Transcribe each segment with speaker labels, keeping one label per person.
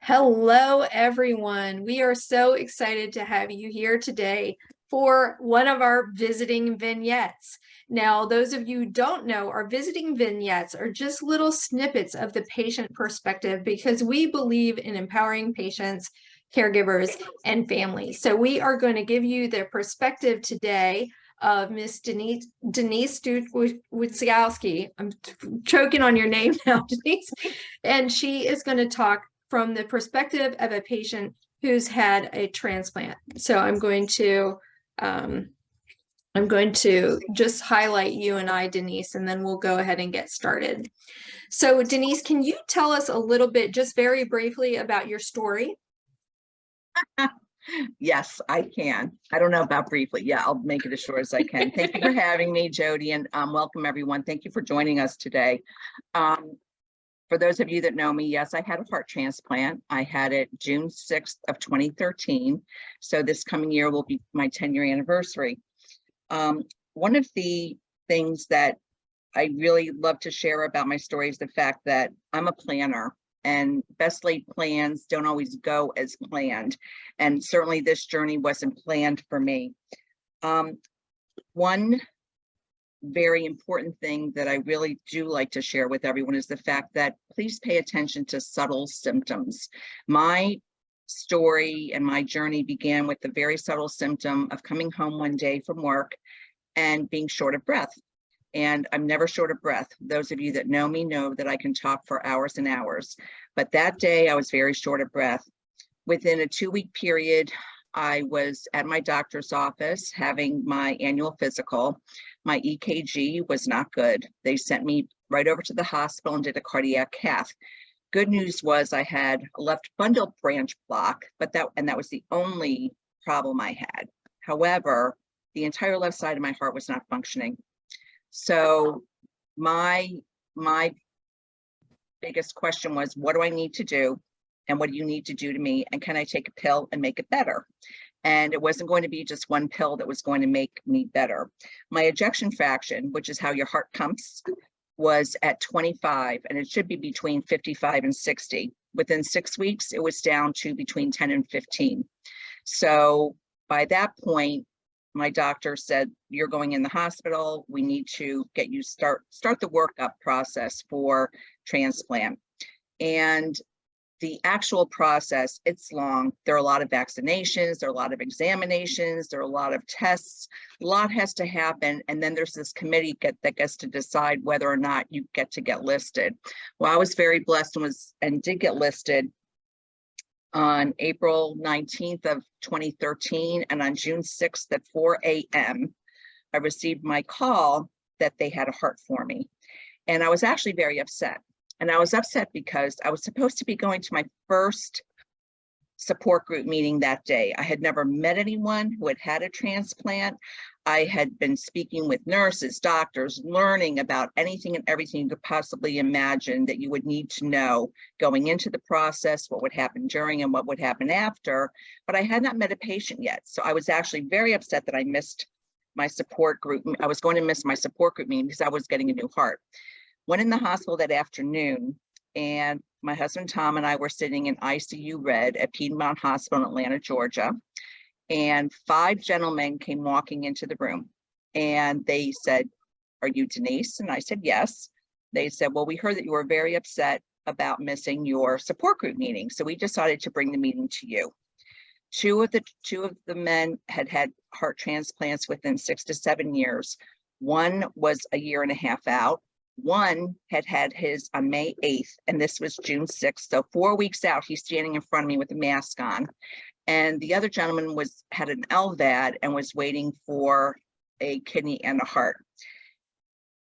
Speaker 1: Hello, everyone. We are so excited to have you here today for one of our visiting vignettes. Now, those of you who don't know, our visiting vignettes are just little snippets of the patient perspective because we believe in empowering patients, caregivers, and families. So we are going to give you the perspective today of Miss Denise Duch Widzgowski. I'm choking on your name now, Denise. And she is going to talk from the perspective of a patient who's had a transplant. So I'm going to just highlight you and I, Denise, and then we'll go ahead and get started. So Denise, can you tell us a little bit, just very briefly, about your story?
Speaker 2: Yes, I can. I don't know about briefly. Yeah, I'll make it as short as I can. Thank you for having me, Jody, and welcome everyone. Thank you for joining us today. For those of you that know me, yes, I had a heart transplant. I had it June 6th of 2013. So this coming year will be my 10-year anniversary. One of the things that I really love to share about my story is the fact that I'm a planner, and best laid plans don't always go as planned. And certainly this journey wasn't planned for me. One very important thing that I really do like to share with everyone is the fact that please pay attention to subtle symptoms. My story and my journey began with the very subtle symptom of coming home one day from work and being short of breath. And I'm never short of breath. Those of you that know me know that I can talk for hours and hours. But that day I was very short of breath. Within a 2-week period, I was at my doctor's office having my annual physical. My EKG was not good. They sent me right over to the hospital and did a cardiac cath. Good news was I had a left bundle branch block, but that was the only problem I had. However, the entire left side of my heart was not functioning. So my biggest question was, what do I need to do? And what do you need to do to me? And can I take a pill and make it better? And it wasn't going to be just one pill that was going to make me better. My ejection fraction, which is how your heart pumps, was at 25, and it should be between 55 and 60. Within 6 weeks, it was down to between 10 and 15. So by that point, my doctor said, you're going in the hospital. We need to get you start the workup process for transplant. And the actual process, it's long. There are a lot of vaccinations, there are a lot of examinations, there are a lot of tests, a lot has to happen. And then there's this committee that gets to decide whether or not you get to get listed. Well, I was very blessed and did get listed on April 19th of 2013. And on June 6th at 4 a.m., I received my call that they had a heart for me. And I was actually very upset. And I was upset because I was supposed to be going to my first support group meeting that day. I had never met anyone who had had a transplant. I had been speaking with nurses, doctors, learning about anything and everything you could possibly imagine that you would need to know going into the process, what would happen during and what would happen after. But I had not met a patient yet. So I was actually very upset that I missed my support group. I was going to miss my support group meeting because I was getting a new heart. Went in the hospital that afternoon, and my husband Tom and I were sitting in ICU Red at Piedmont Hospital in Atlanta, Georgia. And 5 gentlemen came walking into the room, and they said, "Are you Denise?" And I said, "Yes." They said, "Well, we heard that you were very upset about missing your support group meeting, so we decided to bring the meeting to you." Two of the men had had heart transplants within 6 to 7 years. One was a year and a half out. One had had his on May 8th, and this was June 6th. So 4 weeks out, he's standing in front of me with a mask on. And the other gentleman had an LVAD and was waiting for a kidney and a heart.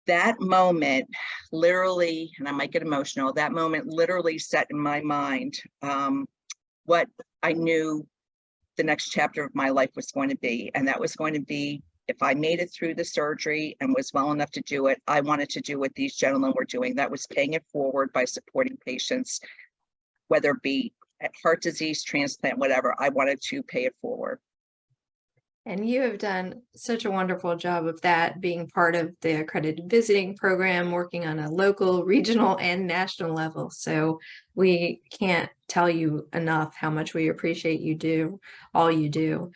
Speaker 2: That moment literally, and I might get emotional, that moment literally set in my mind what I knew the next chapter of my life was going to be. And that was going to be, if I made it through the surgery and was well enough to do it, I wanted to do what these gentlemen were doing. That was paying it forward by supporting patients, whether it be heart disease, transplant, whatever. I wanted to pay it forward.
Speaker 1: And you have done such a wonderful job of that, being part of the accredited visiting program, working on a local, regional, and national level. So we can't tell you enough how much we appreciate all you do.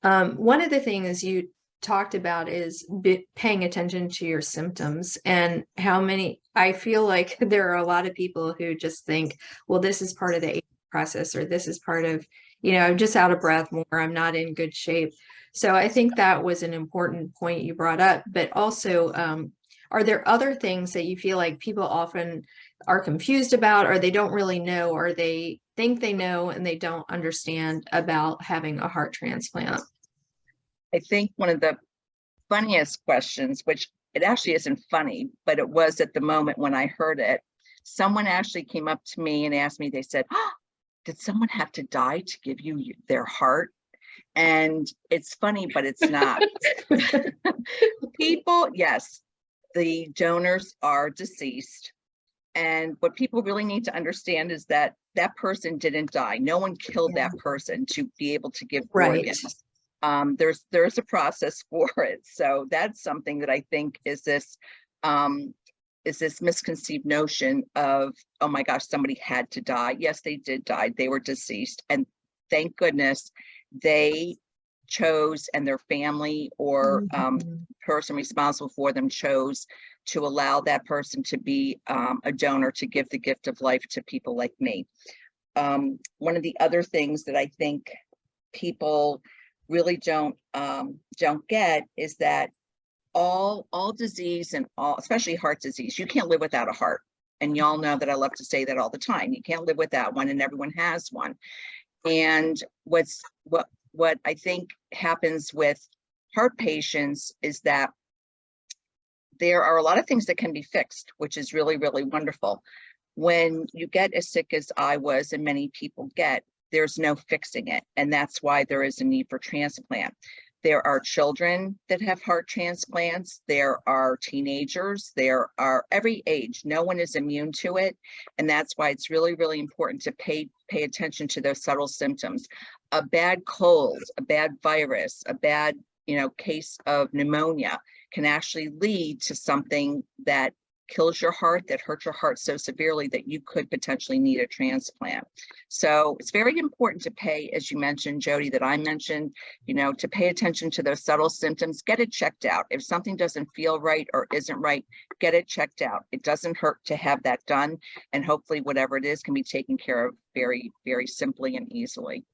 Speaker 1: One of the things you talked about is paying attention to your symptoms and I feel like there are a lot of people who just think, well, this is part of the aging process, or this is part of, I'm just out of breath more, I'm not in good shape. So I think that was an important point you brought up, but also, are there other things that you feel like people often are confused about, or they don't really know, or they think they know and they don't understand about having a heart transplant?
Speaker 2: I think one of the funniest questions, which it actually isn't funny, but it was at the moment when I heard it, someone actually came up to me and asked me, they said, oh, did someone have to die to give you their heart? And it's funny, but it's not. People, yes, the donors are deceased. And what people really need to understand is that that person didn't die. No one killed
Speaker 1: Yeah.
Speaker 2: that person to be able to give
Speaker 1: Right.
Speaker 2: organs. There's a process for it. So that's something that I think is this misconceived notion of, oh my gosh, somebody had to die. Yes, they did die. They were deceased. And thank goodness they chose, and their family or
Speaker 1: Mhm.
Speaker 2: person responsible for them chose to allow that person to be a donor, to give the gift of life to people like me. One of the other things that I think people really don't get is that all disease, and all, especially heart disease, you can't live without a heart. And y'all know that I love to say that all the time. You can't live without one, and everyone has one. And what I think happens with heart patients is that there are a lot of things that can be fixed, which is really, really wonderful. When you get as sick as I was, and many people get, there's no fixing it. And that's why there is a need for transplant. There are children that have heart transplants. There are teenagers. There are every age. No one is immune to it. And that's why it's really, really important to pay attention to those subtle symptoms. A bad cold, a bad virus, a bad, case of pneumonia can actually lead to something that kills your heart, that hurts your heart so severely that you could potentially need a transplant. So it's very important to pay, as you mentioned, Jody, that I mentioned, to pay attention to those subtle symptoms. Get it checked out. If something doesn't feel right or isn't right, get it checked out. It doesn't hurt to have that done. And hopefully whatever it is can be taken care of very, very simply and easily.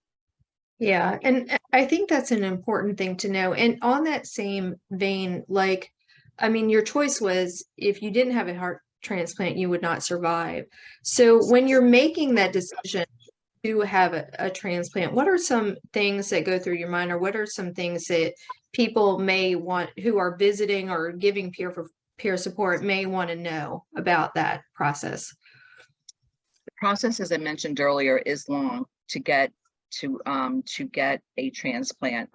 Speaker 1: Yeah, and I think that's an important thing to know. And on that same vein, your choice was, if you didn't have a heart transplant, you would not survive. So when you're making that decision to have a transplant, what are some things that go through your mind, or what are some things that people may want, who are visiting or giving peer support, may want to know about that process?
Speaker 2: The process, as I mentioned earlier, is long to get a transplant.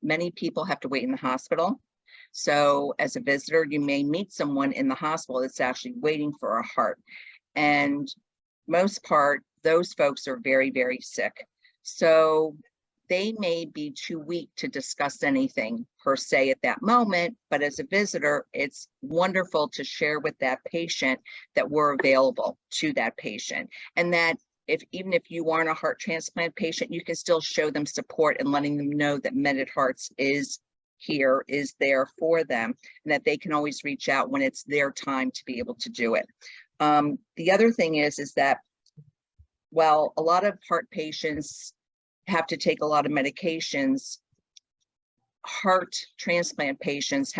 Speaker 2: Many people have to wait in the hospital. So as a visitor, you may meet someone in the hospital that's actually waiting for a heart. And most part, those folks are very, very sick. So they may be too weak to discuss anything per se at that moment, but as a visitor, it's wonderful to share with that patient that we're available to that patient, and that even if you aren't a heart transplant patient, you can still show them support and letting them know that Mended Hearts is there for them, and that they can always reach out when it's their time to be able to do it. The other thing is that while a lot of heart patients have to take a lot of medications, heart transplant patients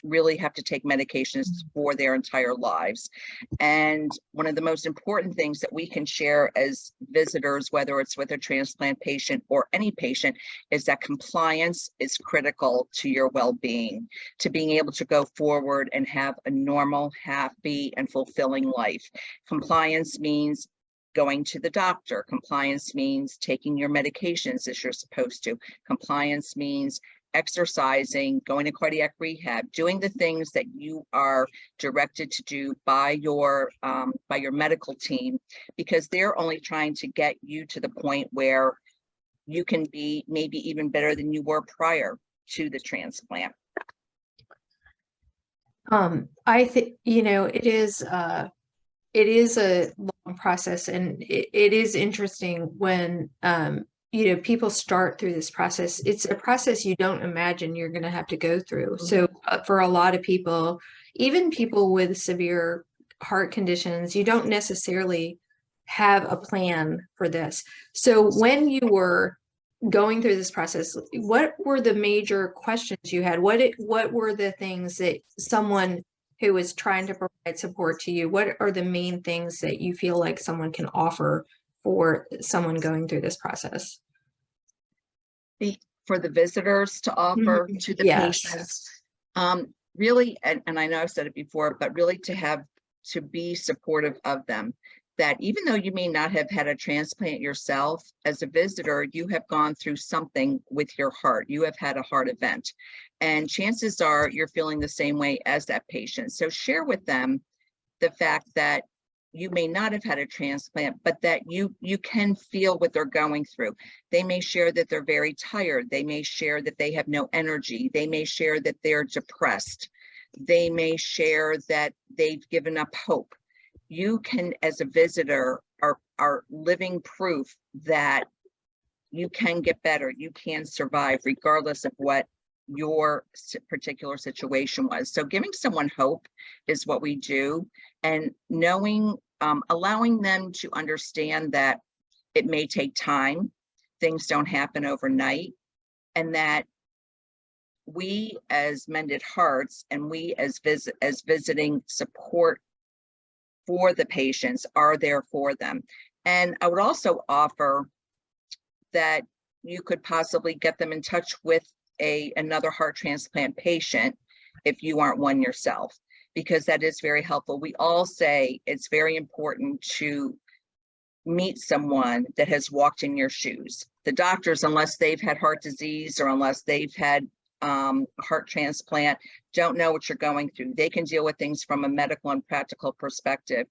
Speaker 2: really have to take medications for their entire lives. And one of the most important things that we can share as visitors, whether it's with a transplant patient or any patient, is that compliance is critical to your well-being, to being able to go forward and have a normal, happy, and fulfilling life. Compliance means going to the doctor. Compliance means taking your medications as you're supposed to. Compliance means exercising, going to cardiac rehab, doing the things that you are directed to do by your medical team, because they're only trying to get you to the point where you can be maybe even better than you were prior to the transplant.
Speaker 1: I think, it is a long process, and it is interesting when, people start through this process. It's a process you don't imagine you're going to have to go through. So for a lot of people, even people with severe heart conditions, you don't necessarily have a plan for this. So when you were going through this process, what were the major questions you had? What were the things that someone who was trying to provide support to you, what are the main things that you feel like someone can offer for someone going through this process?
Speaker 2: For the visitors to offer to the
Speaker 1: Yes.
Speaker 2: patients, really, and I know I've said it before, but really to be supportive of them. That even though you may not have had a transplant yourself, as a visitor, you have gone through something with your heart. You have had a heart event, and chances are you're feeling the same way as that patient. So share with them the fact that you may not have had a transplant, but that you can feel what they're going through. They may share that they're very tired. They may share that they have no energy. They may share that they're depressed. They may share that they've given up hope. You can, as a visitor, are living proof that you can get better, you can survive regardless of what your particular situation was. So giving someone hope is what we do, and knowing, allowing them to understand that it may take time, things don't happen overnight, and that we as Mended Hearts and we as visiting support for the patients are there for them. And I would also offer that you could possibly get them in touch with another heart transplant patient if you aren't one yourself, because that is very helpful. We all say it's very important to meet someone that has walked in your shoes. The doctors, unless they've had heart disease or unless they've had heart transplant, don't know what you're going through. They can deal with things from a medical and practical perspective.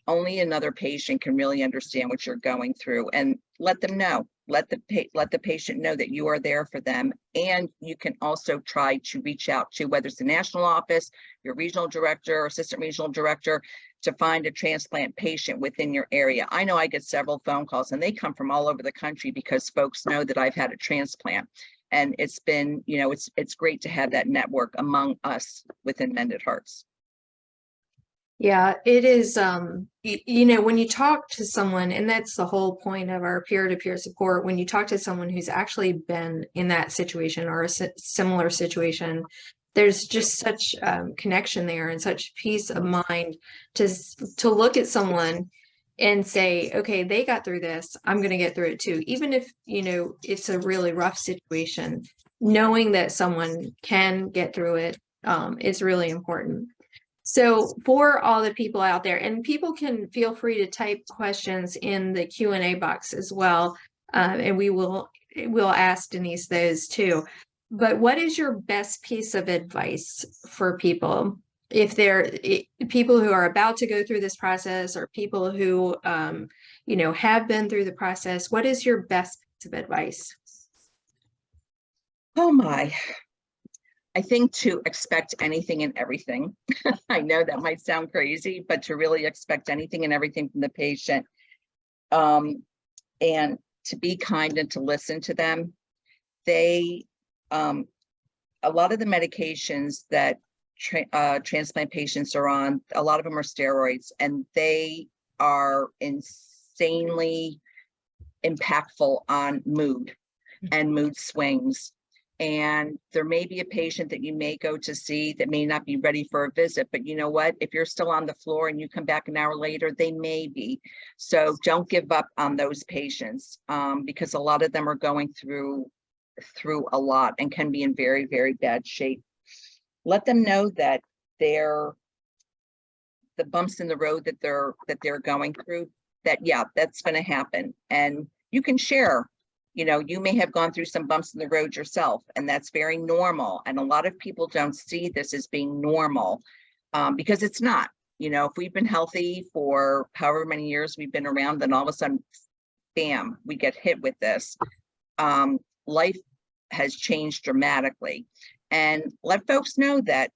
Speaker 2: Only another patient can really understand what you're going through, and let them know. Let the patient know that you are there for them. And you can also try to reach out to, whether it's the national office, your regional director or assistant regional director, to find a transplant patient within your area. I know I get several phone calls, and they come from all over the country because folks know that I've had a transplant. And it's been, it's great to have that network among us within Mended Hearts.
Speaker 1: Yeah, it is. When you talk to someone, and that's the whole point of our peer-to-peer support, when you talk to someone who's actually been in that situation or a similar situation, there's just such connection there and such peace of mind to look at someone and say, okay, they got through this, I'm going to get through it too. Even if, it's a really rough situation, knowing that someone can get through it is really important. So for all the people out there, and people can feel free to type questions in the Q&A box as well, and we'll ask Denise those too. But what is your best piece of advice for people, if they're people who are about to go through this process, or people who have been through the process? What is your best piece of advice?
Speaker 2: Oh my. I think to expect anything and everything. I know that might sound crazy, but to really expect anything and everything from the patient, and to be kind and to listen to them. They, a lot of the medications that transplant patients are on, a lot of them are steroids, and they are insanely impactful on mood and mood swings. And there may be a patient that you may go to see that may not be ready for a visit, but you know what? If you're still on the floor and you come back an hour later, they may be. So don't give up on those patients, because a lot of them are going through a lot and can be in very, very bad shape. Let them know that the bumps in the road that they're going through, that yeah, that's going to happen. And you can share. You may have gone through some bumps in the road yourself, and that's very normal. And a lot of people don't see this as being normal, because it's not. If we've been healthy for however many years we've been around, then all of a sudden, bam, we get hit with this. life has changed dramatically, and let folks know that,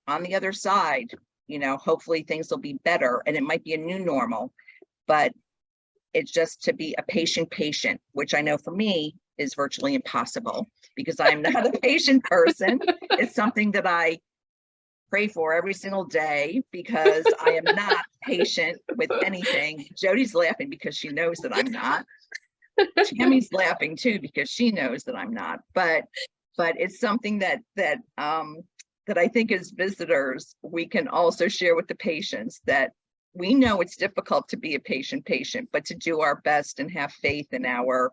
Speaker 2: on the other side, hopefully things will be better, and it might be a new normal, but it's just to be a patient, which I know for me is virtually impossible because I'm not a patient person. It's something that I pray for every single day because I am not patient with anything. Jody's laughing because she knows that I'm not. Tammy's laughing too because she knows that I'm not. But it's something that I think as visitors we can also share with the patients, that we know it's difficult to be a patient, but to do our best and have faith in our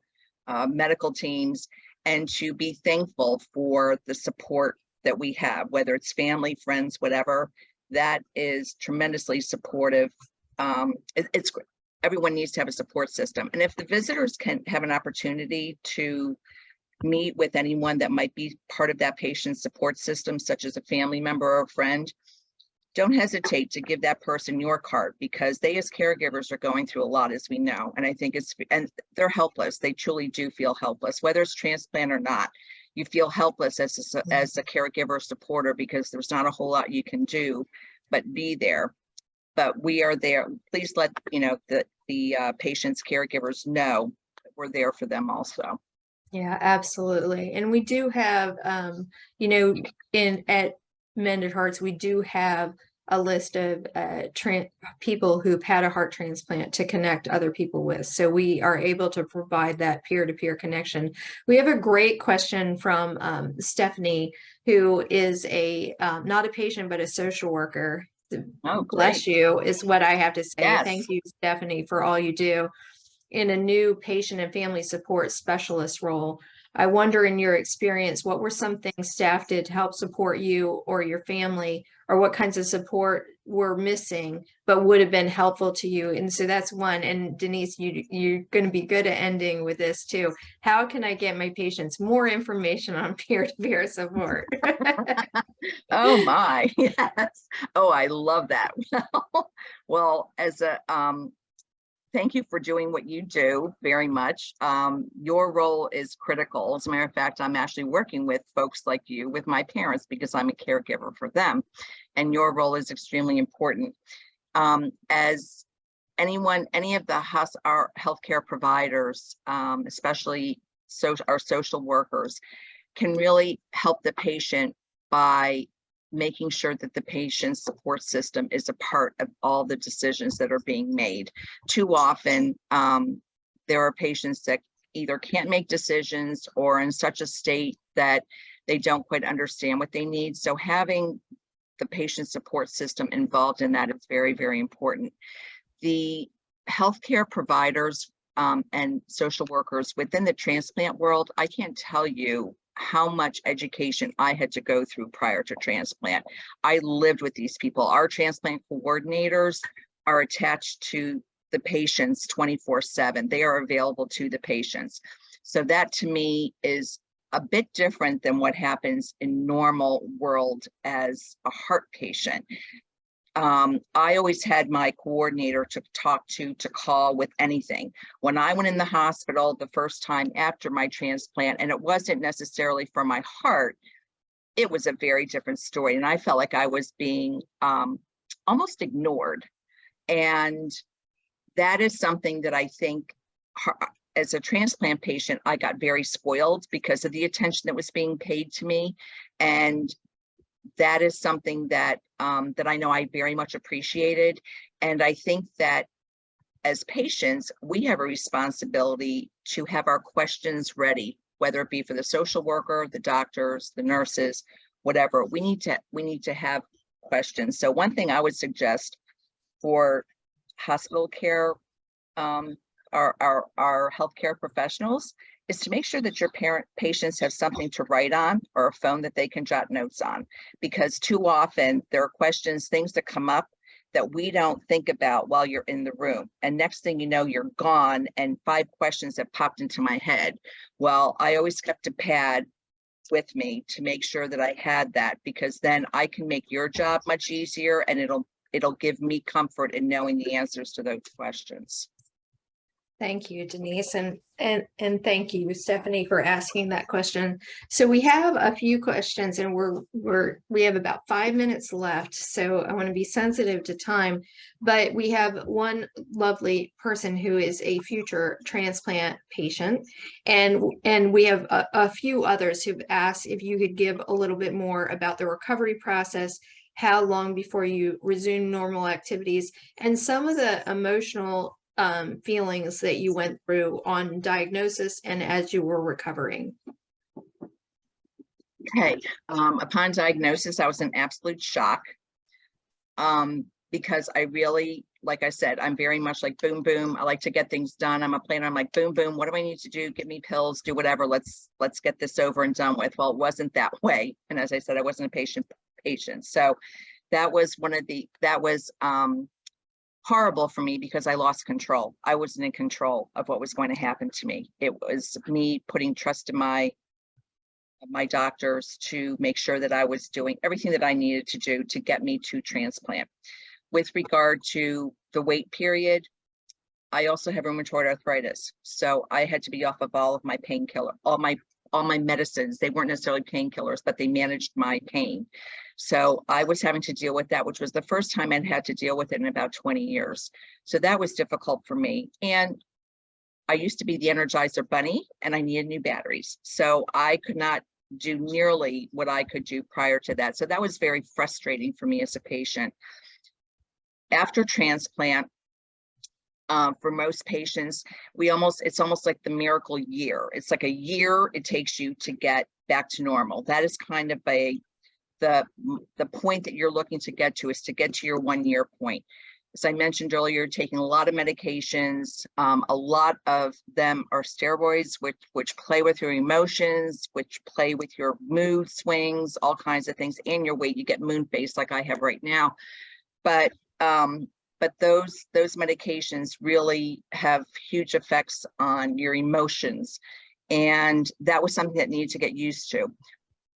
Speaker 2: medical teams, and to be thankful for the support that we have, whether it's family, friends, whatever, that is tremendously supportive. It's everyone needs to have a support system. And if the visitors can have an opportunity to meet with anyone that might be part of that patient support system, such as a family member or a friend, don't hesitate to give that person your card, because they as caregivers are going through a lot, as we know. And I think and they're helpless. They truly do feel helpless, whether it's transplant or not. You feel helpless as a caregiver supporter because there's not a whole lot you can do but be there. But we are there. Please let the patients, caregivers know that we're there for them also.
Speaker 1: Yeah, absolutely. And we do have, at Mended Hearts, we do have a list of people who've had a heart transplant to connect other people with. So we are able to provide that peer-to-peer connection. We have a great question from Stephanie, who is not a patient, but a social worker.
Speaker 2: Oh,
Speaker 1: bless
Speaker 2: great.
Speaker 1: you, is what I have to say.
Speaker 2: Yes.
Speaker 1: Thank you, Stephanie, for all you do in a new patient and family support specialist role. I wonder, in your experience, what were some things staff did to help support you or your family, or what kinds of support were missing but would have been helpful to you? And so that's one. And Denise, you're going to be good at ending with this too. How can I get my patients more information on peer-to-peer support?
Speaker 2: Oh my, yes. Oh, I love that. Well, as a thank you for doing what you do very much. Your role is critical. As a matter of fact, I'm actually working with folks like you, with my parents, because I'm a caregiver for them. And your role is extremely important. As any of our healthcare providers, especially our social workers, can really help the patient by making sure that the patient support system is a part of all the decisions that are being made. Too often, there are patients that either can't make decisions or in such a state that they don't quite understand what they need. So having the patient support system involved in that is very, very important. The healthcare providers and social workers within the transplant world, I can't tell you how much education I had to go through prior to transplant. I lived with these people. Our transplant coordinators are attached to the patients 24/7. They are available to the patients. So that to me is a bit different than what happens in normal world as a heart patient. I always had my coordinator to talk to call with anything. When I went in the hospital the first time after my transplant, and it wasn't necessarily for my heart, it was a very different story. And I felt like I was being almost ignored. And that is something that I think as a transplant patient, I got very spoiled because of the attention that was being paid to me. And that is something that that I know I very much appreciated. And I think that as patients, we have a responsibility to have our questions ready, whether it be for the social worker, the doctors, the nurses, whatever. We need to have questions. So one thing I would suggest for hospital care, our healthcare professionals, is to make sure that your patients have something to write on or a phone that they can jot notes on, because too often there are questions, things that come up that we don't think about while you're in the room. And next thing you know, you're gone and 5 questions have popped into my head. Well, I always kept a pad with me to make sure that I had that, because then I can make your job much easier, and it'll give me comfort in knowing the answers to those questions.
Speaker 1: Thank you, Denise, and thank you, Stephanie, for asking that question. So we have a few questions, and we have about 5 minutes left. So I want to be sensitive to time, but we have one lovely person who is a future transplant patient, and we have a few others who've asked if you could give a little bit more about the recovery process, how long before you resume normal activities, and some of the emotional feelings that you went through on diagnosis and as you were recovering.
Speaker 2: Okay, upon diagnosis, I was in absolute shock, because I really, like I said, I'm very much like boom, boom. I like to get things done. I'm a planner. I'm like boom, boom. What do I need to do? Give me pills, do whatever. Let's get this over and done with. Well, it wasn't that way. And as I said, I wasn't a patient. So that was horrible for me because I lost control. I wasn't in control of what was going to happen to me. It was me putting trust in my doctors to make sure that I was doing everything that I needed to do to get me to transplant. With regard to the wait period, I also have rheumatoid arthritis. So I had to be off of all of my painkiller, all my medicines. They weren't necessarily painkillers, but they managed my pain. So I was having to deal with that, which was the first time I'd had to deal with it in about 20 years. So that was difficult for me. And I used to be the Energizer bunny and I needed new batteries. So I could not do nearly what I could do prior to that. So that was very frustrating for me as a patient. After transplant, for most patients, it's almost like the miracle year. It's like a year it takes you to get back to normal. That is kind of the point that you're looking to get to, is to get to your 1 year point. As I mentioned earlier, taking a lot of medications. A lot of them are steroids, which play with your emotions, which play with your mood swings, all kinds of things, and your weight. You get moon face like I have right now. But those medications really have huge effects on your emotions. And that was something that needed to get used to.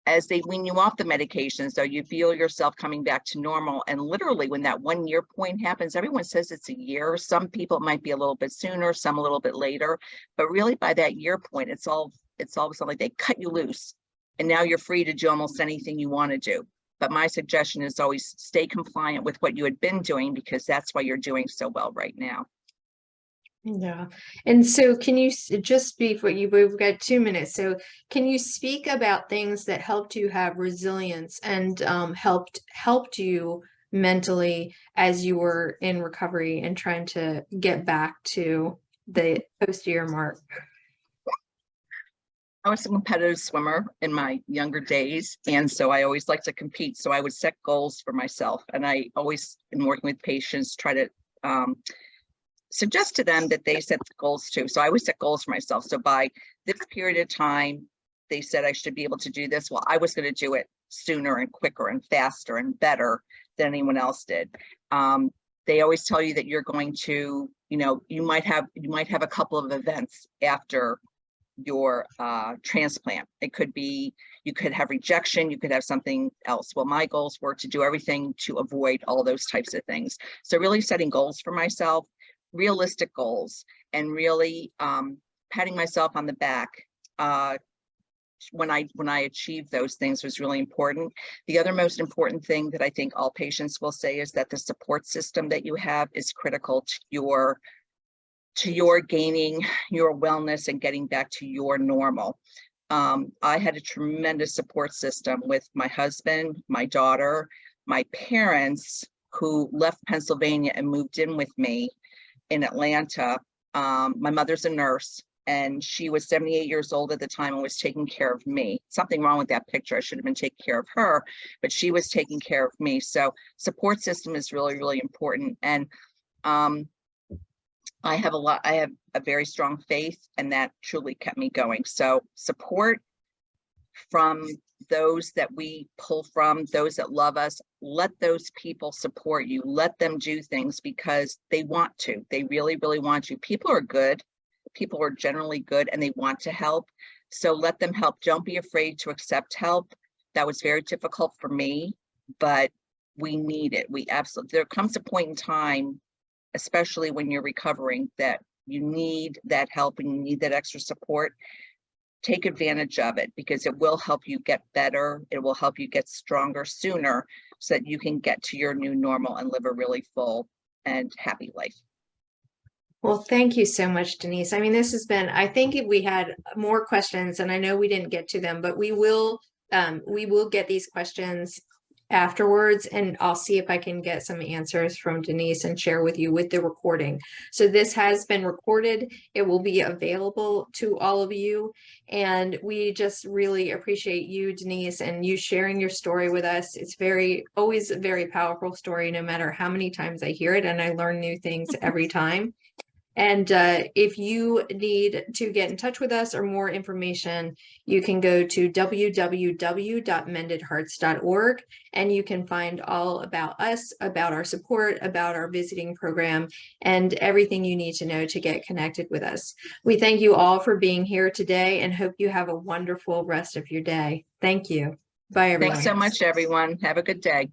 Speaker 2: As they wean you off the medications, though, you feel yourself coming back to normal. And literally when that 1 year point happens, everyone says it's a year. Some people it might be a little bit sooner, some a little bit later. But really by that year point, it's all of a sudden like they cut you loose. And now you're free to do almost anything you want to do. But my suggestion is always stay compliant with what you had been doing, because that's why you're doing so well right now.
Speaker 1: Yeah. And so can you just speak what we've got 2 minutes. So can you speak about things that helped you have resilience and helped you mentally as you were in recovery and trying to get back to the post-year mark?
Speaker 2: I was a competitive swimmer in my younger days, and so I always liked to compete. So I would set goals for myself, and I always, in working with patients, try to suggest to them that they set goals too. So I always set goals for myself. So by this period of time, they said I should be able to do this. Well, I was going to do it sooner and quicker and faster and better than anyone else did. They always tell you that you're going to, you might have a couple of events after your transplant. It could be, you could have rejection, you could have something else. Well, my goals were to do everything to avoid all those types of things. So really setting goals for myself, realistic goals, and really patting myself on the back when I achieved those things was really important. The other most important thing that I think all patients will say is that the support system that you have is critical to your gaining your wellness and getting back to your normal. I had a tremendous support system with my husband, my daughter, my parents, who left Pennsylvania and moved in with me in Atlanta. My mother's a nurse, and she was 78 years old at the time and was taking care of me. Something wrong with that picture. I should have been taking care of her, but she was taking care of me. So support system is really, really important. And I have a very strong faith, and that truly kept me going. So support from those that we pull from, those that love us, let those people support you. Let them do things because they want to. They really, really want you. People are good. People are generally good, and they want to help. So let them help. Don't be afraid to accept help. That was very difficult for me, but we need it. We absolutely, there comes a point in time, especially when you're recovering, that you need that help and you need that extra support, take advantage of it, because it will help you get better. It will help you get stronger sooner so that you can get to your new normal and live a really full and happy life.
Speaker 1: Well, thank you so much, Denise. I mean, this has been, I think if we had more questions, and I know we didn't get to them, but we will get these questions afterwards, and I'll see if I can get some answers from Denise and share with you with the recording. So this has been recorded. It will be available to all of you. And we just really appreciate you, Denise, and you sharing your story with us. It's always a very powerful story, no matter how many times I hear it, and I learn new things every time. And if you need to get in touch with us or more information, you can go to www.mendedhearts.org, and you can find all about us, about our support, about our visiting program, and everything you need to know to get connected with us. We thank you all for being here today and hope you have a wonderful rest of your day. Thank you. Bye, everyone.
Speaker 2: Thanks so much, everyone. Have a good day.